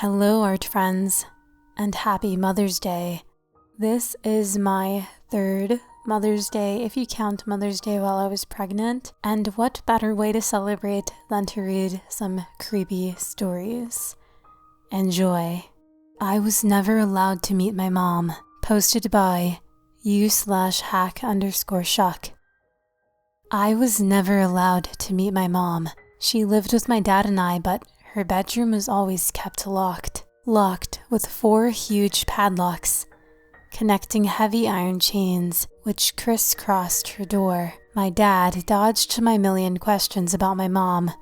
Hello, art friends, and happy Mother's Day. This is my third Mother's Day, if you count Mother's Day while I was pregnant, and what better way to celebrate than to read some creepy stories. Enjoy. I was never allowed to meet my mom. Posted by u/hack_shuck. I was never allowed to meet my mom. She lived with my dad and I, but her bedroom was always kept locked with 4 huge padlocks, connecting heavy iron chains which crisscrossed her door. My dad dodged my million questions about my mom,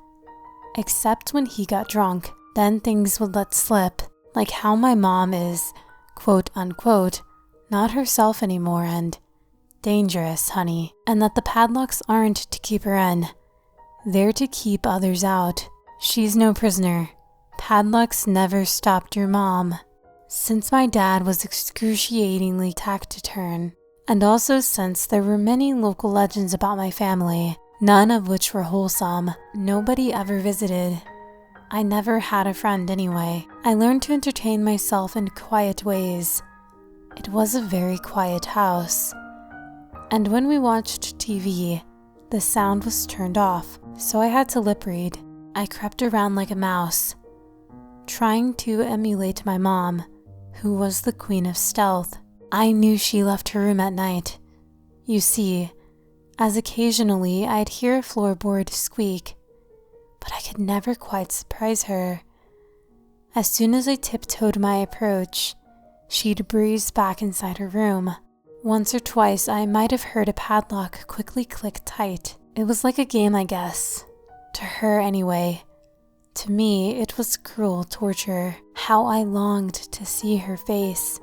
except when he got drunk. Then things would let slip, like how my mom is, quote unquote, not herself anymore and dangerous, honey, and that the padlocks aren't to keep her in. They're to keep others out. She's no prisoner. Padlocks never stopped your mom. Since my dad was excruciatingly taciturn, and also since there were many local legends about my family, none of which were wholesome, nobody ever visited. I never had a friend anyway. I learned to entertain myself in quiet ways. It was a very quiet house. And when we watched TV, the sound was turned off, so I had to lip read. I crept around like a mouse, trying to emulate my mom, who was the queen of stealth. I knew she left her room at night. You see, as occasionally I'd hear a floorboard squeak, but I could never quite surprise her. As soon as I tiptoed my approach, she'd breeze back inside her room. Once or twice I might have heard a padlock quickly click tight. It was like a game, I guess. To her anyway. To me, it was cruel torture. How I longed to see her face,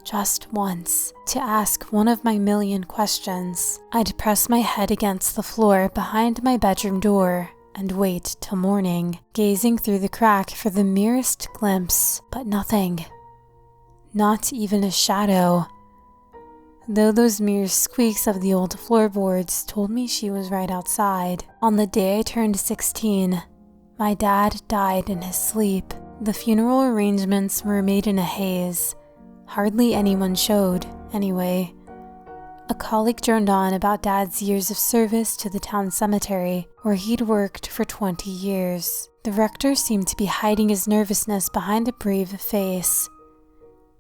just once, to ask one of my million questions. I'd press my head against the floor behind my bedroom door and wait till morning, gazing through the crack for the merest glimpse, but nothing. Not even a shadow. Though those mere squeaks of the old floorboards told me she was right outside. On the day I turned 16, my dad died in his sleep. The funeral arrangements were made in a haze. Hardly anyone showed, anyway. A colleague droned on about Dad's years of service to the town cemetery, where he'd worked for 20 years. The rector seemed to be hiding his nervousness behind a brave face.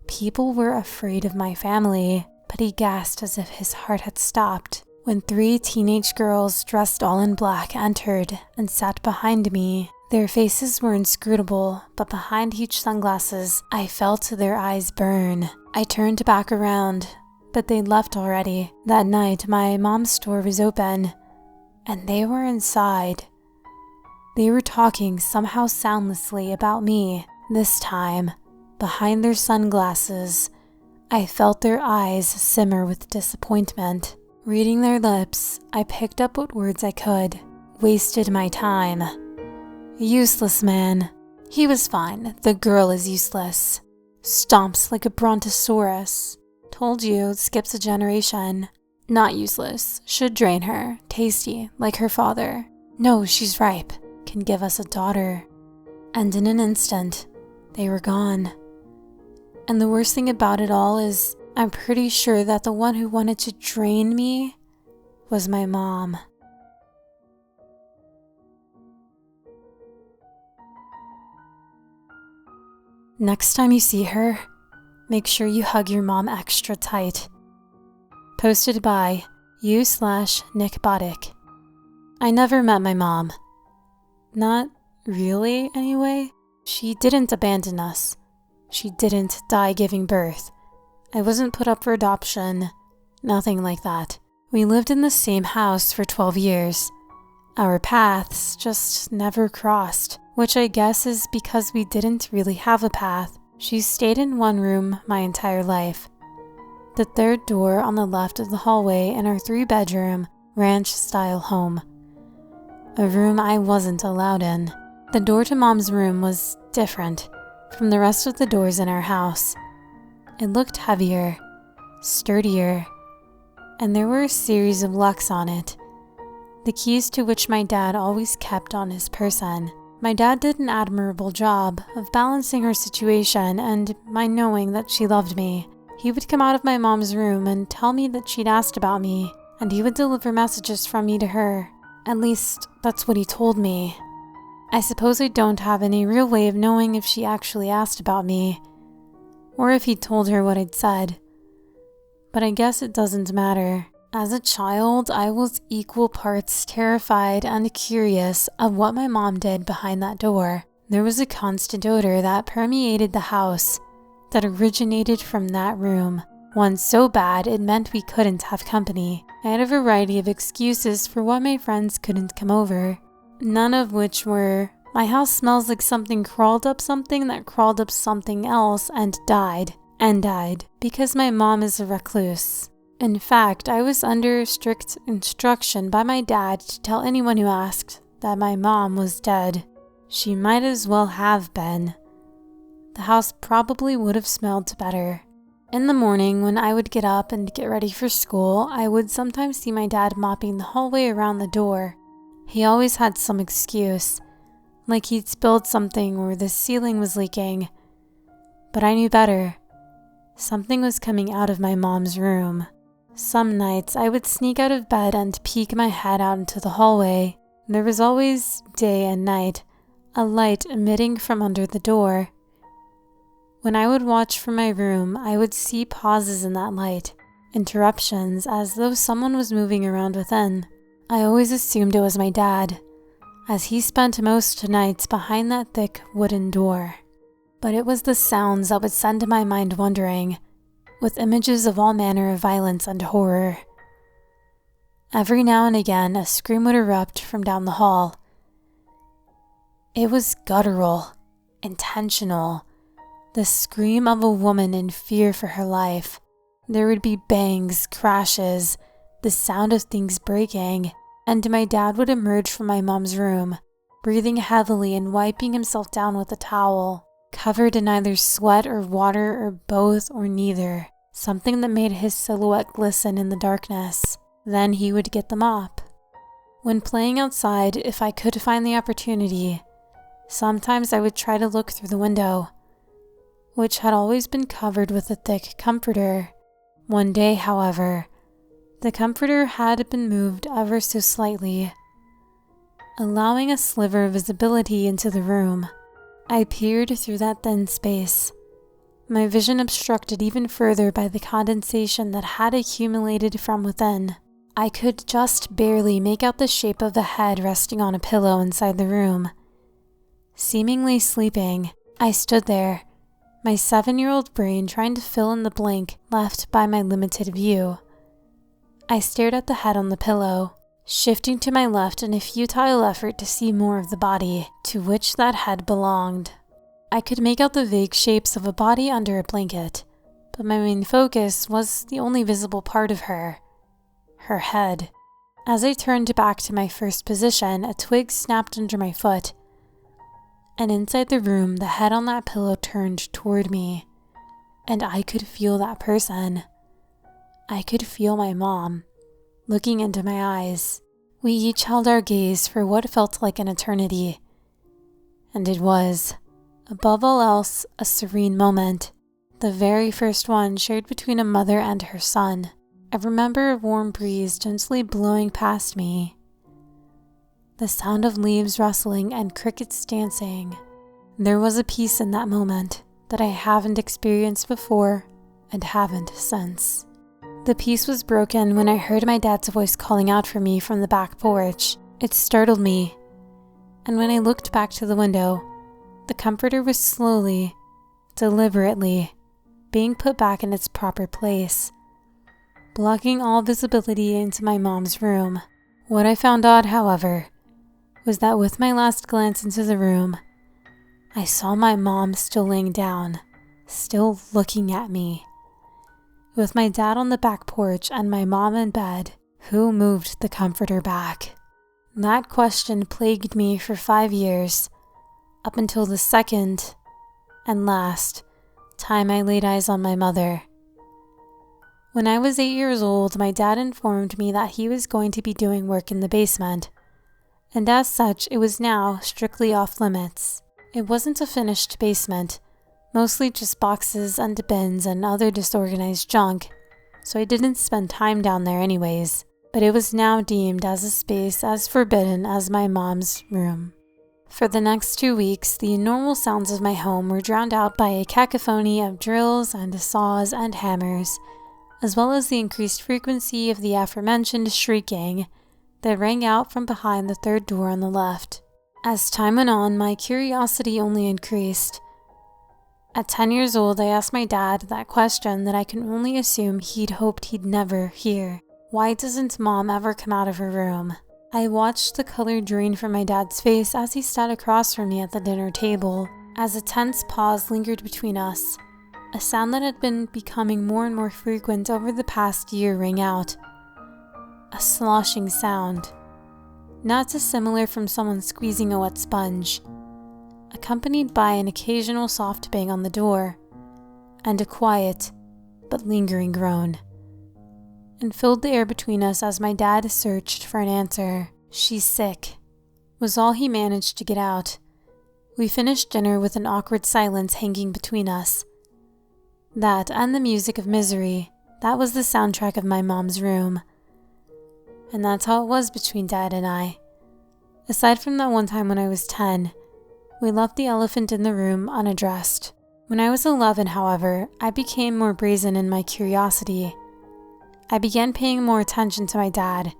People were afraid of my family, but he gasped as if his heart had stopped when 3 teenage girls dressed all in black entered and sat behind me. Their faces were inscrutable, but behind huge sunglasses, I felt their eyes burn. I turned back around, but they'd left already. That night, my mom's store was open, and they were inside. They were talking somehow soundlessly about me. This time, behind their sunglasses, I felt their eyes simmer with disappointment. Reading their lips, I picked up what words I could. Wasted my time. Useless man. He was fine. The girl is useless. Stomps like a brontosaurus. Told you, skips a generation. Not useless. Should drain her. Tasty, like her father. No, she's ripe. Can give us a daughter. And in an instant, they were gone. And the worst thing about it all is I'm pretty sure that the one who wanted to drain me was my mom. Next time you see her, make sure you hug your mom extra tight. Posted by u/nickbotic. I never met my mom. Not really, anyway. She didn't abandon us. She didn't die giving birth. I wasn't put up for adoption. Nothing like that. We lived in the same house for 12 years. Our paths just never crossed, which I guess is because we didn't really have a path. She stayed in one room my entire life. The third door on the left of the hallway in our 3-bedroom, ranch-style home. A room I wasn't allowed in. The door to Mom's room was different from the rest of the doors in our house. It looked heavier, sturdier, and there were a series of locks on it, the keys to which my dad always kept on his person. My dad did an admirable job of balancing her situation and my knowing that she loved me. He would come out of my mom's room and tell me that she'd asked about me, and he would deliver messages from me to her. At least, that's what he told me. I suppose I don't have any real way of knowing if she actually asked about me, or if he told her what I'd said. But I guess it doesn't matter. As a child, I was equal parts terrified and curious of what my mom did behind that door. There was a constant odor that permeated the house that originated from that room. One so bad it meant we couldn't have company. I had a variety of excuses for why my friends couldn't come over, none of which were, my house smells like something crawled up something that crawled up something else and died, because my mom is a recluse. In fact, I was under strict instruction by my dad to tell anyone who asked that my mom was dead. She might as well have been. The house probably would have smelled better. In the morning, when I would get up and get ready for school, I would sometimes see my dad mopping the hallway around the door. He always had some excuse, like he'd spilled something or the ceiling was leaking. But I knew better. Something was coming out of my mom's room. Some nights, I would sneak out of bed and peek my head out into the hallway. There was always, day and night, a light emitting from under the door. When I would watch from my room, I would see pauses in that light, interruptions as though someone was moving around within. I always assumed it was my dad, as he spent most nights behind that thick wooden door. But it was the sounds that would send my mind wandering, with images of all manner of violence and horror. Every now and again, a scream would erupt from down the hall. It was guttural, intentional, the scream of a woman in fear for her life. There would be bangs, crashes, the sound of things breaking, and my dad would emerge from my mom's room, breathing heavily and wiping himself down with a towel, covered in either sweat or water or both or neither, something that made his silhouette glisten in the darkness. Then he would get the mop. When playing outside, if I could find the opportunity, sometimes I would try to look through the window, which had always been covered with a thick comforter. One day, however, the comforter had been moved ever so slightly, allowing a sliver of visibility into the room. I peered through that thin space, my vision obstructed even further by the condensation that had accumulated from within. I could just barely make out the shape of the head resting on a pillow inside the room. Seemingly sleeping, I stood there, my 7-year-old brain trying to fill in the blank left by my limited view. I stared at the head on the pillow, shifting to my left in a futile effort to see more of the body to which that head belonged. I could make out the vague shapes of a body under a blanket, but my main focus was the only visible part of her head. As I turned back to my first position, a twig snapped under my foot, and inside the room, the head on that pillow turned toward me, and I could feel that person. I could feel my mom, looking into my eyes. We each held our gaze for what felt like an eternity, and it was, above all else, a serene moment, the very first one shared between a mother and her son. I remember a warm breeze gently blowing past me, the sound of leaves rustling and crickets dancing. There was a peace in that moment that I haven't experienced before and haven't since. The peace was broken when I heard my dad's voice calling out for me from the back porch. It startled me, and when I looked back to the window, the comforter was slowly, deliberately, being put back in its proper place, blocking all visibility into my mom's room. What I found odd, however, was that with my last glance into the room, I saw my mom still laying down, still looking at me. With my dad on the back porch and my mom in bed, who moved the comforter back? That question plagued me for 5 years, up until the second and last time I laid eyes on my mother. When I was 8 years old, my dad informed me that he was going to be doing work in the basement, and as such, it was now strictly off limits. It wasn't a finished basement, mostly just boxes and bins and other disorganized junk, so I didn't spend time down there anyways, but it was now deemed as a space as forbidden as my mom's room. For the next 2 weeks, the normal sounds of my home were drowned out by a cacophony of drills and saws and hammers, as well as the increased frequency of the aforementioned shrieking that rang out from behind the third door on the left. As time went on, my curiosity only increased. At 10 years old, I asked my dad that question that I can only assume he'd hoped he'd never hear. Why doesn't Mom ever come out of her room? I watched the color drain from my dad's face as he sat across from me at the dinner table. As a tense pause lingered between us, a sound that had been becoming more and more frequent over the past year rang out. A sloshing sound, not dissimilar from someone squeezing a wet sponge, accompanied by an occasional soft bang on the door, and a quiet but lingering groan, and filled the air between us as my dad searched for an answer. "She's sick," was all he managed to get out. We finished dinner with an awkward silence hanging between us. That and the music of Misery, that was the soundtrack of my mom's room. And that's how it was between Dad and I. Aside from that one time when I was 10, we left the elephant in the room unaddressed. When I was 11, however, I became more brazen in my curiosity. I began paying more attention to my dad.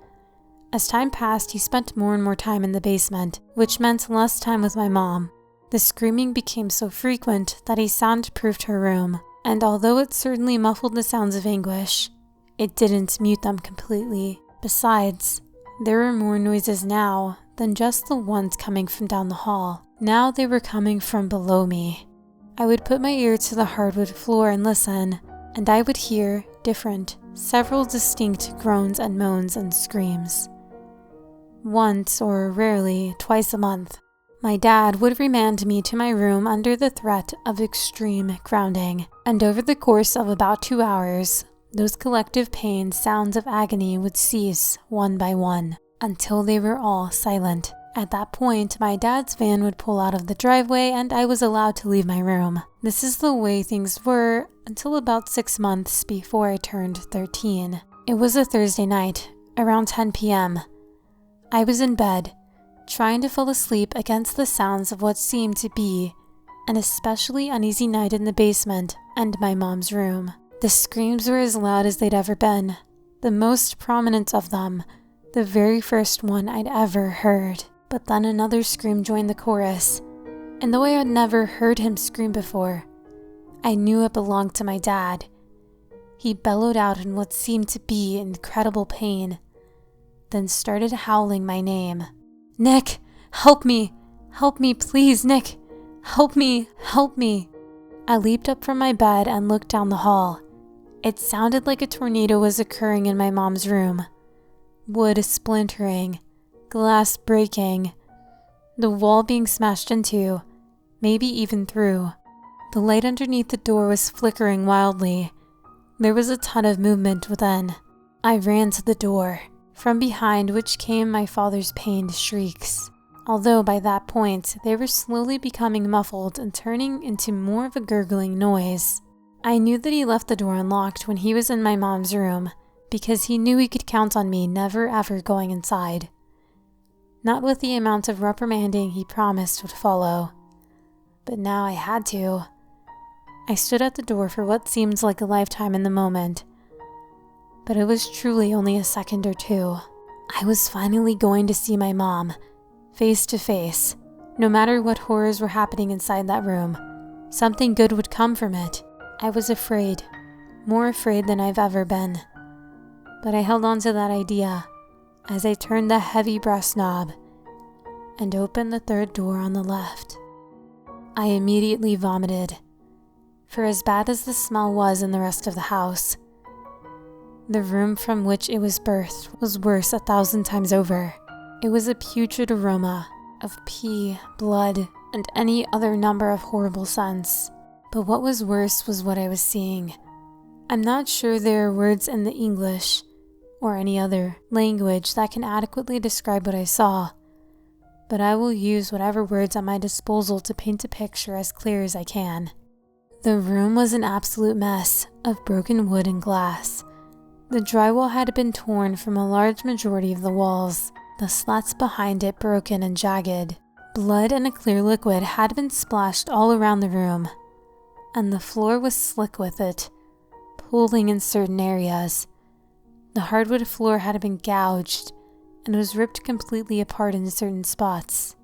As time passed, he spent more and more time in the basement, which meant less time with my mom. The screaming became so frequent that he soundproofed her room, and although it certainly muffled the sounds of anguish, it didn't mute them completely. Besides, there were more noises now than just the ones coming from down the hall. Now they were coming from below me. I would put my ear to the hardwood floor and listen, and I would hear several distinct groans and moans and screams. Once, or rarely, twice a month, my dad would remand me to my room under the threat of extreme grounding, and over the course of about 2 hours, those collective pain sounds of agony would cease one by one, until they were all silent. At that point, my dad's van would pull out of the driveway and I was allowed to leave my room. This is the way things were until about 6 months before I turned 13. It was a Thursday night, around 10 p.m. I was in bed, trying to fall asleep against the sounds of what seemed to be an especially uneasy night in the basement and my mom's room. The screams were as loud as they'd ever been, the most prominent of them, the very first one I'd ever heard. But then another scream joined the chorus, and though I had never heard him scream before, I knew it belonged to my dad. He bellowed out in what seemed to be incredible pain, then started howling my name. "Nick, help me! Help me, please, Nick! Help me! Help me!" I leaped up from my bed and looked down the hall. It sounded like a tornado was occurring in my mom's room. Wood splintering, glass breaking, the wall being smashed into, maybe even through. The light underneath the door was flickering wildly. There was a ton of movement within. I ran to the door, from behind which came my father's pained shrieks, although by that point they were slowly becoming muffled and turning into more of a gurgling noise. I knew that he left the door unlocked when he was in my mom's room, because he knew he could count on me never ever going inside. Not with the amount of reprimanding he promised would follow. But now I had to. I stood at the door for what seemed like a lifetime in the moment, but it was truly only a second or two. I was finally going to see my mom, face to face. No matter what horrors were happening inside that room, something good would come from it. I was afraid, more afraid than I've ever been. But I held on to that idea as I turned the heavy brass knob and opened the third door on the left. I immediately vomited, for as bad as the smell was in the rest of the house, the room from which it was birthed was worse 1,000 times over. It was a putrid aroma of pee, blood, and any other number of horrible scents. But what was worse was what I was seeing. I'm not sure there are words in the English or any other language that can adequately describe what I saw, but I will use whatever words at my disposal to paint a picture as clear as I can. The room was an absolute mess of broken wood and glass. The drywall had been torn from a large majority of the walls, the slats behind it broken and jagged. Blood and a clear liquid had been splashed all around the room, and the floor was slick with it, pooling in certain areas. The hardwood floor had been gouged and was ripped completely apart in certain spots.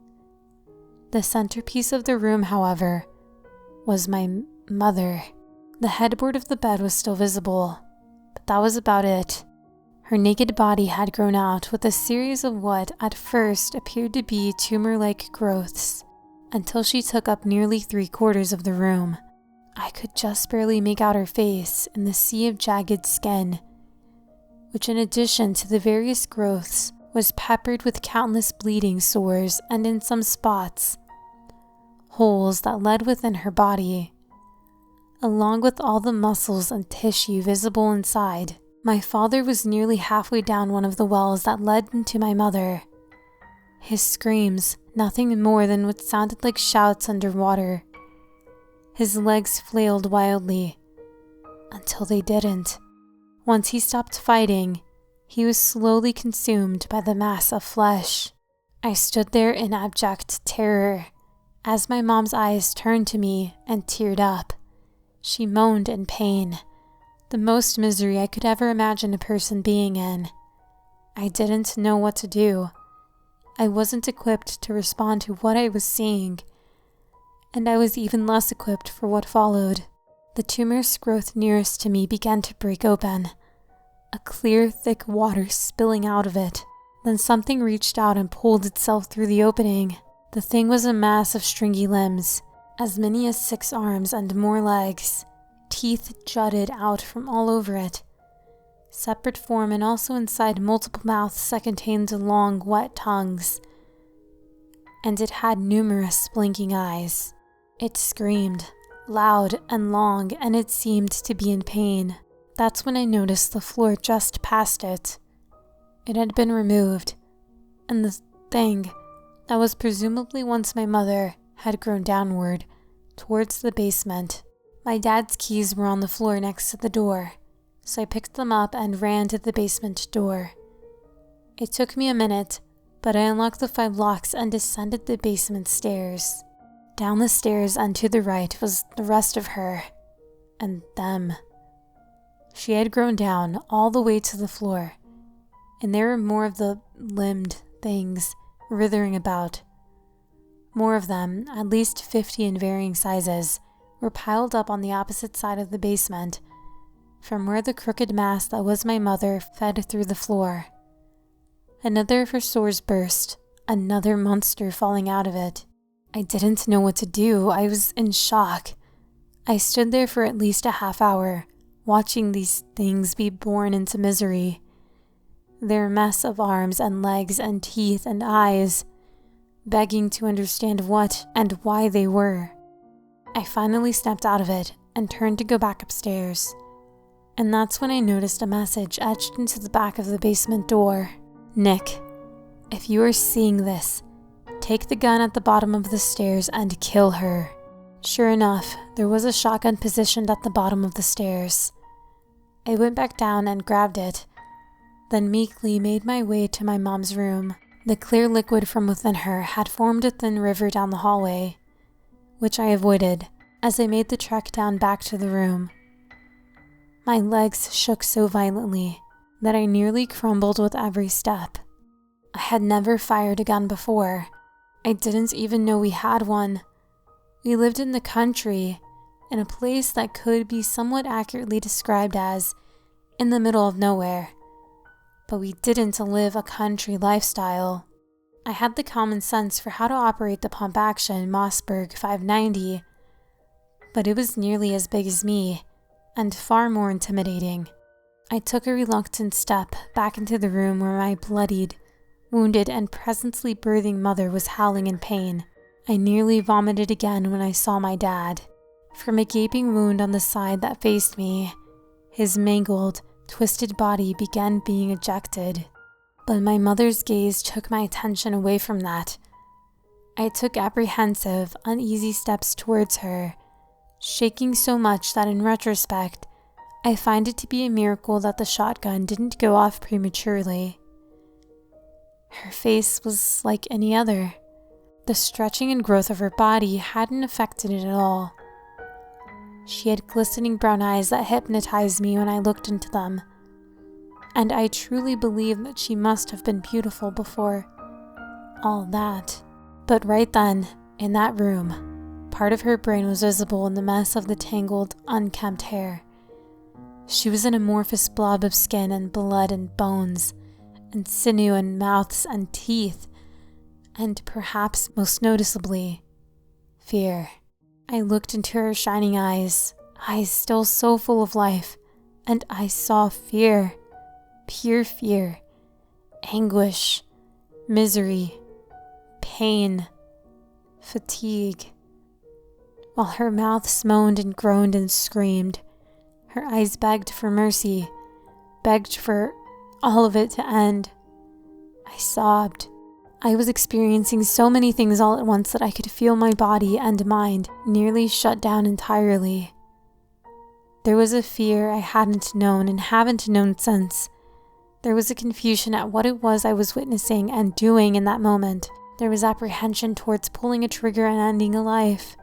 The centerpiece of the room, however, was my mother. The headboard of the bed was still visible, but that was about it. Her naked body had grown out with a series of what at first appeared to be tumor-like growths, until she took up nearly 3/4 of the room. I could just barely make out her face in the sea of jagged skin, which in addition to the various growths was peppered with countless bleeding sores and in some spots, holes that led within her body, along with all the muscles and tissue visible inside. My father was nearly halfway down one of the wells that led into my mother. His screams, nothing more than what sounded like shouts underwater. His legs flailed wildly, until they didn't. Once he stopped fighting, he was slowly consumed by the mass of flesh. I stood there in abject terror, as my mom's eyes turned to me and teared up. She moaned in pain. The most misery I could ever imagine a person being in. I didn't know what to do. I wasn't equipped to respond to what I was seeing, and I was even less equipped for what followed. The tumorous growth nearest to me began to break open, a clear, thick water spilling out of it. Then something reached out and pulled itself through the opening. The thing was a mass of stringy limbs, as many as 6 arms and more legs. Teeth jutted out from all over it, separate form and also inside multiple mouths that contained long, wet tongues. And it had numerous blinking eyes. It screamed, loud and long, and it seemed to be in pain. That's when I noticed the floor just past it. It had been removed, and the thing that was presumably once my mother had grown downward, towards the basement. My dad's keys were on the floor next to the door, so I picked them up and ran to the basement door. It took me a minute, but I unlocked the 5 locks and descended the basement stairs. Down the stairs and to the right was the rest of her, and them. She had grown down all the way to the floor, and there were more of the limbed things writhing about. More of them, at least 50 in varying sizes, were piled up on the opposite side of the basement, from where the crooked mass that was my mother fed through the floor. Another of her sores burst, another monster falling out of it. I didn't know what to do. I was in shock. I stood there for at least a half hour, watching these things be born into misery. Their mess of arms and legs and teeth and eyes, begging to understand what and why they were. I finally snapped out of it and turned to go back upstairs. And that's when I noticed a message etched into the back of the basement door. Nick, if you are seeing this, take the gun at the bottom of the stairs and kill her. Sure enough, there was a shotgun positioned at the bottom of the stairs. I went back down and grabbed it, then meekly made my way to my mom's room. The clear liquid from within her had formed a thin river down the hallway, which I avoided as I made the trek down back to the room. My legs shook so violently that I nearly crumbled with every step. I had never fired a gun before. I didn't even know we had one. We lived in the country, in a place that could be somewhat accurately described as in the middle of nowhere. But we didn't live a country lifestyle. I had the common sense for how to operate the pump-action Mossberg 590, but it was nearly as big as me, and far more intimidating. I took a reluctant step back into the room where my bloodied, wounded, and presently birthing mother was howling in pain. I nearly vomited again when I saw my dad. From a gaping wound on the side that faced me, his mangled, twisted body began being ejected. But my mother's gaze took my attention away from that I took apprehensive, uneasy steps towards her, shaking so much that in retrospect, I find it to be a miracle that the shotgun didn't go off prematurely. Her face was like any other. The stretching and growth of her body hadn't affected it at all. She had glistening brown eyes that hypnotized me when I looked into them, and I truly believe that she must have been beautiful before all that. But right then, in that room, part of her brain was visible in the mess of the tangled, unkempt hair. She was an amorphous blob of skin and blood and bones, and sinew and mouths and teeth, and perhaps most noticeably, fear. I looked into her shining eyes still so full of life, and I saw fear, pure fear, anguish, misery, pain, fatigue. While her mouth moaned and groaned and screamed, her eyes begged for mercy, begged for all of it to end. I sobbed. I was experiencing so many things all at once that I could feel my body and mind nearly shut down entirely. There was a fear I hadn't known and haven't known since. There was a confusion at what it was I was witnessing and doing in that moment. There was apprehension towards pulling a trigger and ending a life.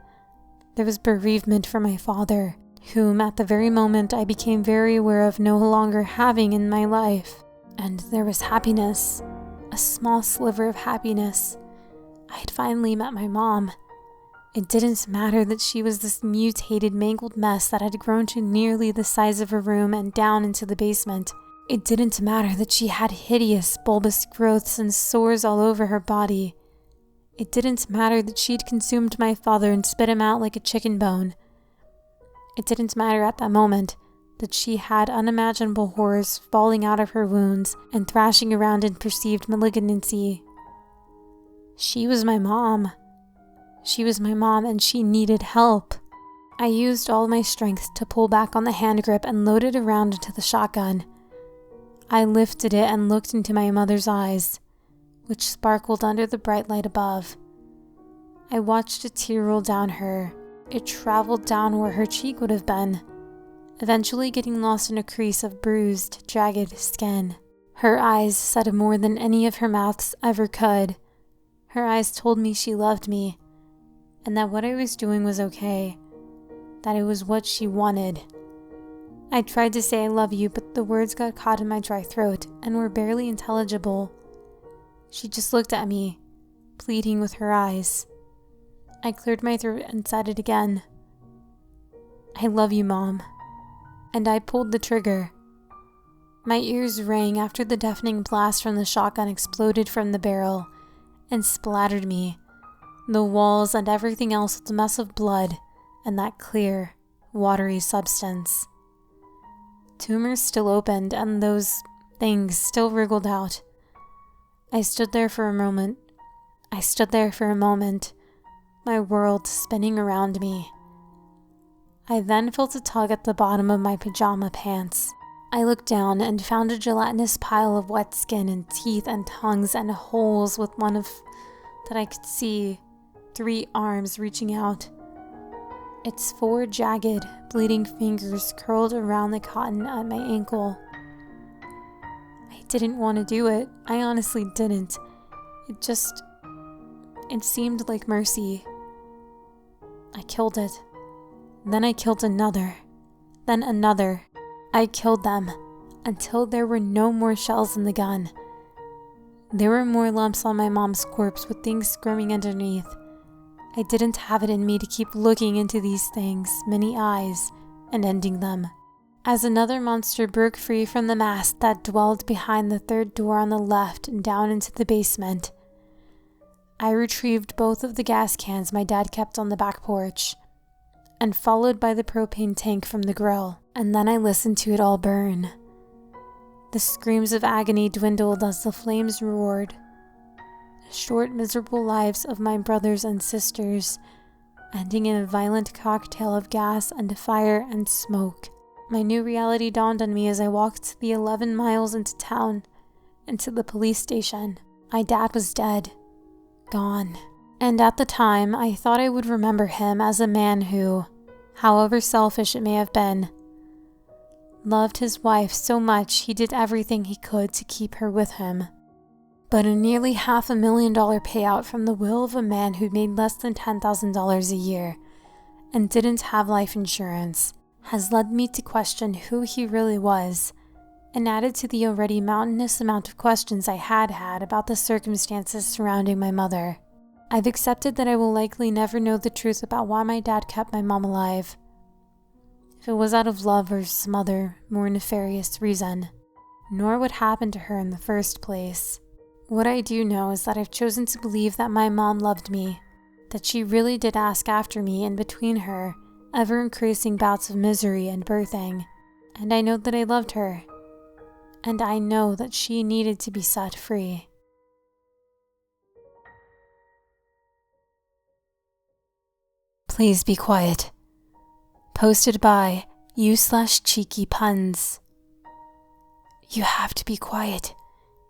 There was bereavement for my father, whom at the very moment I became very aware of no longer having in my life. And there was happiness, a small sliver of happiness. I had finally met my mom. It didn't matter that she was this mutated, mangled mess that had grown to nearly the size of a room and down into the basement. It didn't matter that she had hideous, bulbous growths and sores all over her body. It didn't matter that she'd consumed my father and spit him out like a chicken bone. It didn't matter at that moment that she had unimaginable horrors falling out of her wounds and thrashing around in perceived malignancy. She was my mom. She was my mom, and she needed help. I used all my strength to pull back on the hand grip and load it around into the shotgun. I lifted it and looked into my mother's eyes, which sparkled under the bright light above. I watched a tear roll down her. It traveled down where her cheek would have been, eventually getting lost in a crease of bruised, jagged skin. Her eyes said more than any of her mouths ever could. Her eyes told me she loved me, and that what I was doing was okay, that it was what she wanted. I tried to say I love you, but the words got caught in my dry throat and were barely intelligible. She just looked at me, pleading with her eyes. I cleared my throat and said it again. I love you, Mom. And I pulled the trigger. My ears rang after the deafening blast from the shotgun exploded from the barrel and splattered me, the walls and everything else with a mess of blood and that clear, watery substance. Tumors still opened and those things still wriggled out. I stood there for a moment, my world spinning around me. I then felt a tug at the bottom of my pajama pants. I looked down and found a gelatinous pile of wet skin and teeth and tongues and holes with one of, that I could see, 3 arms reaching out. Its 4 jagged, bleeding fingers curled around the cotton at my ankle. I didn't want to do it. I honestly didn't. It seemed like mercy. I killed it. Then I killed another. Then another. I killed them until there were no more shells in the gun. There were more lumps on my mom's corpse with things squirming underneath. I didn't have it in me to keep looking into these things, many eyes, and ending them. As another monster broke free from the mass that dwelled behind the 3rd door on the left and down into the basement, I retrieved both of the gas cans my dad kept on the back porch, and followed by the propane tank from the grill, and then I listened to it all burn. The screams of agony dwindled as the flames roared. The short, miserable lives of my brothers and sisters, ending in a violent cocktail of gas and fire and smoke. My new reality dawned on me as I walked the 11 miles into town, into the police station. My dad was dead. Gone. And at the time, I thought I would remember him as a man who, however selfish it may have been, loved his wife so much he did everything he could to keep her with him. But a nearly $500,000 payout from the will of a man who made less than $10,000 a year and didn't have life insurance has led me to question who he really was, and added to the already mountainous amount of questions I had about the circumstances surrounding my mother. I've accepted that I will likely never know the truth about why my dad kept my mom alive. If it was out of love or some other, more nefarious reason, nor what happened to her in the first place. What I do know is that I've chosen to believe that my mom loved me, that she really did ask after me in between her ever-increasing bouts of misery and birthing, and I know that I loved her, and I know that she needed to be set free. Please be quiet. Posted by you/cheeky puns. You have to be quiet.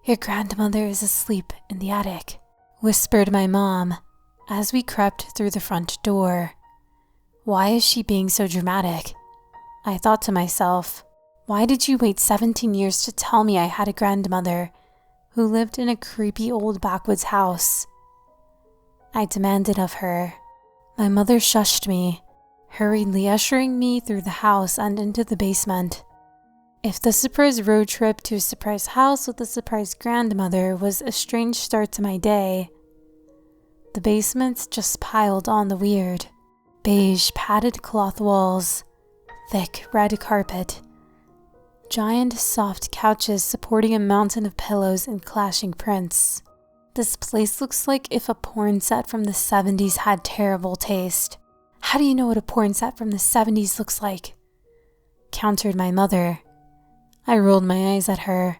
Your grandmother is asleep in the attic, whispered my mom as we crept through the front door. Why is she being so dramatic? I thought to myself, why did you wait 17 years to tell me I had a grandmother who lived in a creepy old backwoods house? I demanded of her. My mother shushed me, hurriedly ushering me through the house and into the basement. If the surprise road trip to a surprise house with a surprise grandmother was a strange start to my day, the basement just piled on the weird. Beige padded cloth walls, thick red carpet, giant soft couches supporting a mountain of pillows and clashing prints. This place looks like if a porn set from the 70s had terrible taste. How do you know what a porn set from the 70s looks like? Countered my mother. I rolled my eyes at her.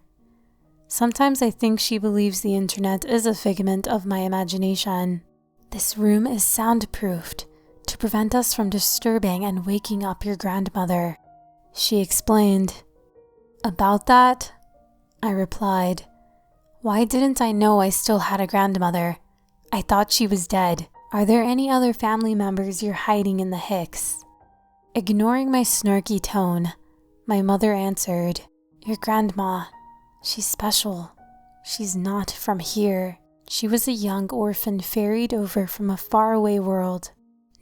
Sometimes I think she believes the internet is a figment of my imagination. This room is soundproofed to prevent us from disturbing and waking up your grandmother, she explained. About that, I replied. Why didn't I know I still had a grandmother? I thought she was dead. Are there any other family members you're hiding in the Hicks? Ignoring my snarky tone, my mother answered, Your grandma, she's special. She's not from here. She was a young orphan ferried over from a faraway world.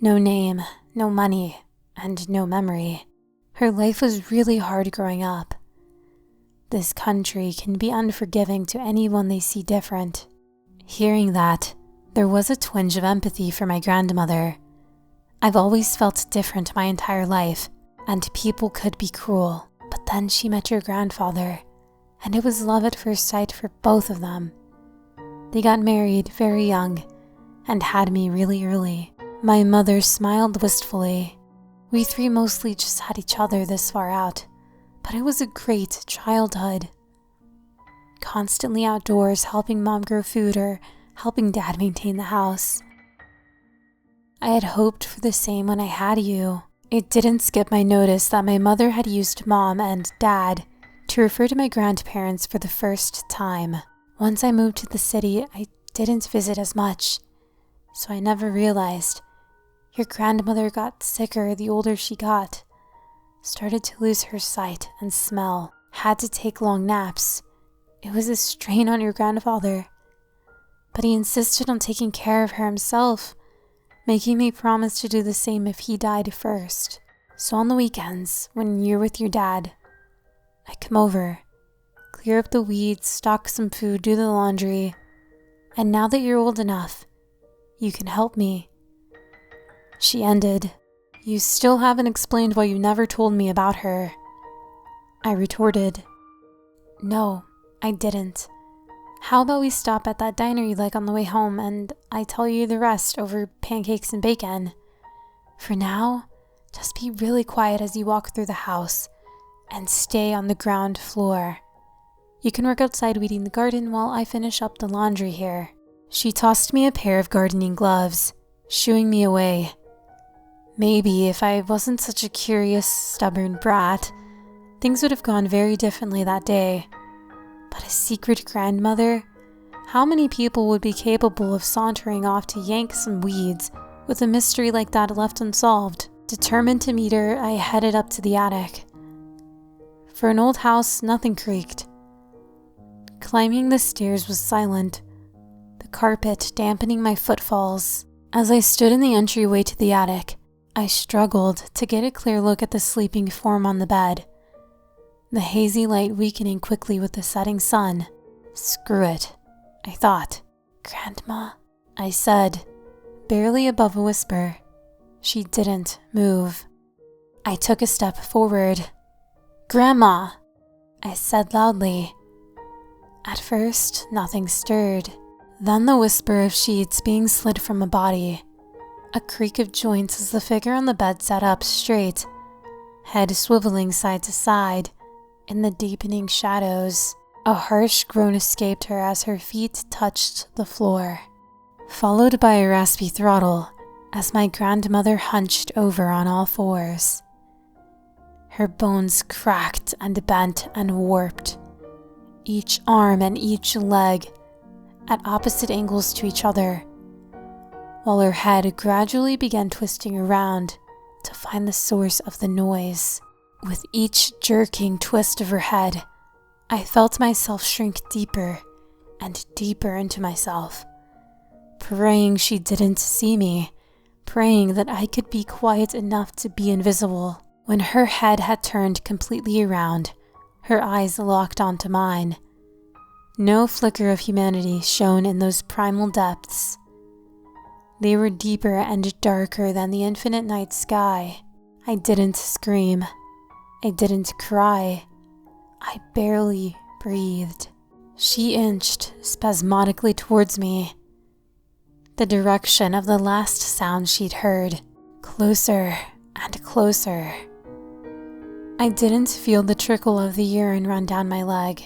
No name, no money, and no memory. Her life was really hard growing up. This country can be unforgiving to anyone they see different. Hearing that, there was a twinge of empathy for my grandmother. I've always felt different my entire life, and people could be cruel. But then she met your grandfather, and it was love at first sight for both of them. They got married very young, and had me really early. My mother smiled wistfully. We three mostly just had each other this far out, but it was a great childhood. Constantly outdoors helping mom grow food or helping dad maintain the house. I had hoped for the same when I had you. It didn't skip my notice that my mother had used mom and dad to refer to my grandparents for the first time. Once I moved to the city, I didn't visit as much, so I never realized. Your grandmother got sicker the older she got, started to lose her sight and smell, had to take long naps. It was a strain on your grandfather, but he insisted on taking care of her himself, making me promise to do the same if he died first. So on the weekends, when you're with your dad, I come over, clear up the weeds, stock some food, do the laundry, and now that you're old enough, you can help me. She ended. You still haven't explained why you never told me about her. I retorted. No, I didn't. How about we stop at that diner you like on the way home and I tell you the rest over pancakes and bacon? For now, just be really quiet as you walk through the house and stay on the ground floor. You can work outside weeding the garden while I finish up the laundry here. She tossed me a pair of gardening gloves, shooing me away. Maybe if I wasn't such a curious, stubborn brat, things would have gone very differently that day. But a secret grandmother, How many people would be capable of sauntering off to yank some weeds with a mystery like that left unsolved? Determined to meet her, I headed up to the attic. For an old house, nothing creaked. Climbing the stairs was silent, the carpet dampening my footfalls. As I stood in the entryway to the attic, I struggled to get a clear look at the sleeping form on the bed, the hazy light weakening quickly with the setting sun. Screw it, I thought. "Grandma," I said, barely above a whisper. She didn't move. I took a step forward. "Grandma," I said loudly. At first, nothing stirred. Then the whisper of sheets being slid from a body, a creak of joints as the figure on the bed sat up straight, head swiveling side to side in the deepening shadows. A harsh groan escaped her as her feet touched the floor, followed by a raspy throttle as my grandmother hunched over on all fours. Her bones cracked and bent and warped, each arm and each leg at opposite angles to each other, while her head gradually began twisting around to find the source of the noise. With each jerking twist of her head, I felt myself shrink deeper and deeper into myself, praying she didn't see me, praying that I could be quiet enough to be invisible. When her head had turned completely around, her eyes locked onto mine. No flicker of humanity shone in those primal depths. They were deeper and darker than the infinite night sky. I didn't scream. I didn't cry. I barely breathed. She inched spasmodically towards me, the direction of the last sound she'd heard, closer and closer. I didn't feel the trickle of the urine run down my leg.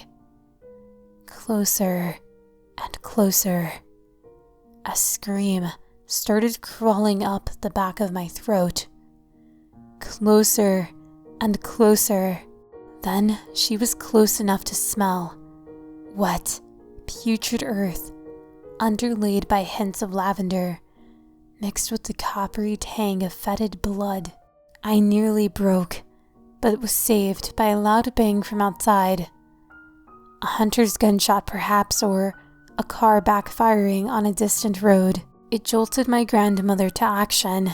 Closer and closer. A scream started crawling up the back of my throat. Closer and closer. Then she was close enough to smell. Wet, putrid earth, underlaid by hints of lavender, mixed with the coppery tang of fetid blood. I nearly broke, but was saved by a loud bang from outside. A hunter's gunshot perhaps, or a car backfiring on a distant road. It jolted my grandmother to action.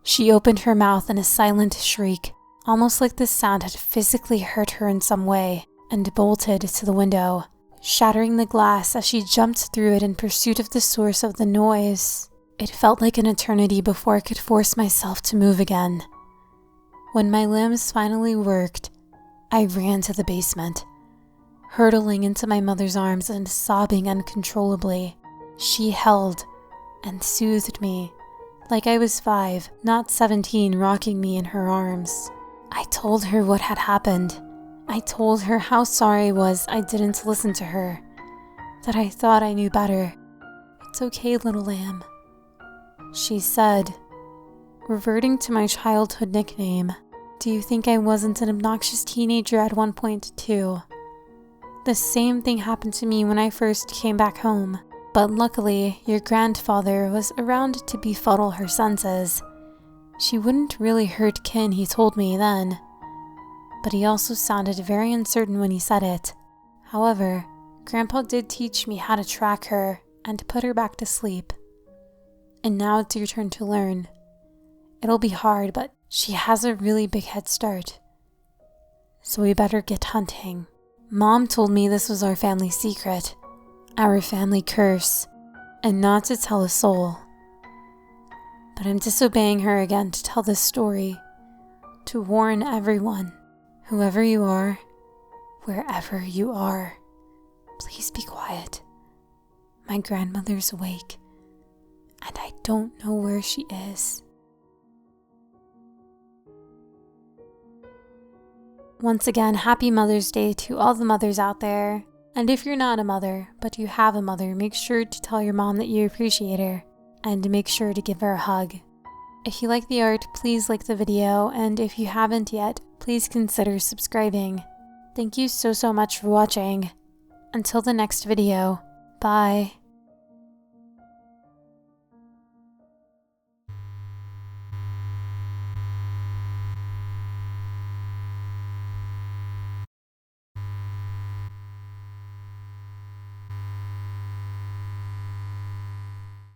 She opened her mouth in a silent shriek, almost like the sound had physically hurt her in some way, and bolted to the window, shattering the glass as she jumped through it in pursuit of the source of the noise. It felt like an eternity before I could force myself to move again. When my limbs finally worked, I ran to the basement, hurtling into my mother's arms and sobbing uncontrollably. She held and soothed me like I was 5, not 17, rocking me in her arms. I told her what had happened. I told her how sorry I was I didn't listen to her, that I thought I knew better. "It's okay, little lamb," she said, reverting to my childhood nickname. Do you think I wasn't an obnoxious teenager at one point too? The same thing happened to me when I first came back home, but luckily your grandfather was around to befuddle her senses. She wouldn't really hurt kin, he told me then, but he also sounded very uncertain when he said it. However, Grandpa did teach me how to track her and put her back to sleep. And now it's your turn to learn. It'll be hard, but she has a really big head start. So we better get hunting. Mom told me this was our family secret, our family curse, and not to tell a soul. But I'm disobeying her again to tell this story, to warn everyone, whoever you are, wherever you are, please be quiet. My grandmother's awake, and I don't know where she is. Once again, happy Mother's Day to all the mothers out there. And if you're not a mother, but you have a mother, make sure to tell your mom that you appreciate her, and make sure to give her a hug. If you like the art, please like the video, and if you haven't yet, please consider subscribing. Thank you so much for watching. Until the next video, Bye.